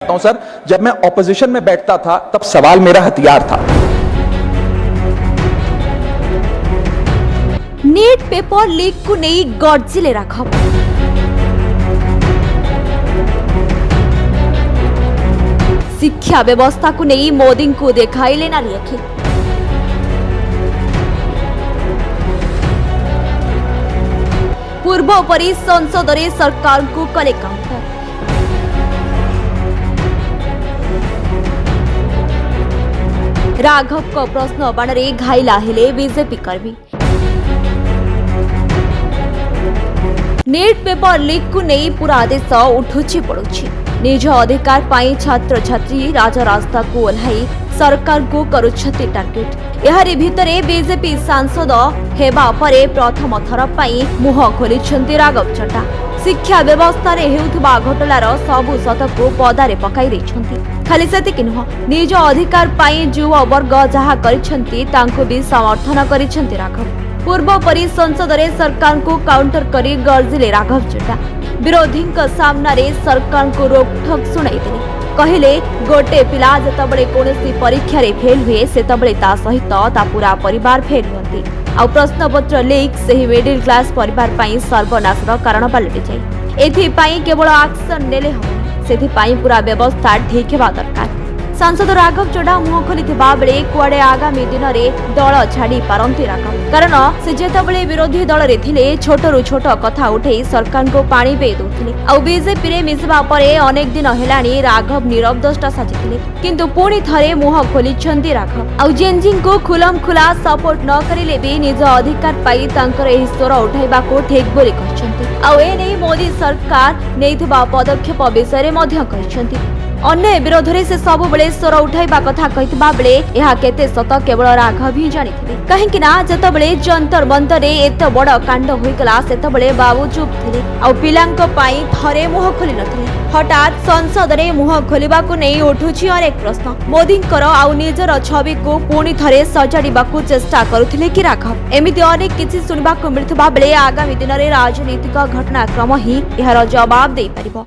हूं सर, जब मैं ऑपोजिशन में बैठता था तब सवाल मेरा हथियार था। नीट पेपर लीक को नहीं गर्जिले राघव। शिक्षा व्यवस्था को नहीं मोदी को देखाइले नाली आखि। पूर्व परी संसद रे सरकार को कले काउंटर। राघव को प्रश्न बाणरे घाइला हेले बीजेपी कर्मी। नीट पेपर लीक को नहीं पूरा देश उठुची पड़ुची। निज अधिकार पाई छात्र छात्री राजरास्ता को ओह्लाई सरकार को करुछति टार्गेट। एहारी भितरे बीजेपी सांसद हेबा परे प्रथम थर पाई मुह खोलिछंती राघव चड्डा। शिक्षा व्यवस्था रे हेउथबा घटनार सबु सतको पदारे पकाई दैछंती। खाली सेतिक नुह, निज अधिकार पाई युवा वर्ग जहा करिछंती तांको भी समर्थन करिछंती राघव। पूर्व परी संसद रे सरकार को काउंटर करी गर्जिले राघव चड्डा। विरोधी सामना रे सरकार को रोकठोक सुनाई देले। कहले गोटे पिला जतबळे कोनोसी परीक्षा रे फेल हुए सेतबळे ता सहित ता पूरा परिवार फेल हुअंती। आ प्रश्नपत्र लीक सही मिडिल क्लास परिवार पाई सर्वनाशर कारण पलटि जाए। एथि पाई केवल एक्शन नेले हम, सेथि पाई पूरा व्यवस्था ठीक हेबा दरकार। सांसद राघव चड्डा मुह खोलिथिबा बेले कुआडे आगामी दिन रे दल छाड़ी पारंती राघव, कारण से जेतबळे विरोधी दल रे थिले छोटरू छोट कथा उठेई सरकार को पानी पे दउथिले। आ बीजेपी रे मिसबा परे अनेक दिन हेलानी राघव नीरव दष्टा साजिथिले, किंतु पुणी थरे मुह खोलिछंती राघव। आ जेनजिंग को खुलम खुला सपोर्ट न करिले भी निज अधिकार पाई तांकर एही स्वर उठाइबा को ठीक बोली कहछंती। आ ए नै मोदी सरकार नेइथिबा पदक्षेप विषय रे मध्य कहछंती। अन्य विरोध रे से सब बेले स्वर उठाइबा कथा कहितबा बेले एहा केते सत केवल राघव ही जानिथिबे। काहेकि ना जतबेले जंतर मंतर रे एते बड़ कांड होइकला सेतबेले बाबू चुप थिले, आ पिलांक पाई थरे मुह खोलि नथिले। हठात संसद रे मुह खोलिबा को नै उठुछि अनेक प्रश्न। मोदींकर आ निजर छवि को पुणी थरे सजाडिबा को चेष्टा करुथिले कि राघव। एमिति अनेक किछि सुनिबा को मिलथबा बेले आगामी दिन रे राजनीतिक घटनाक्रम ही एहार जवाब देई परिबो।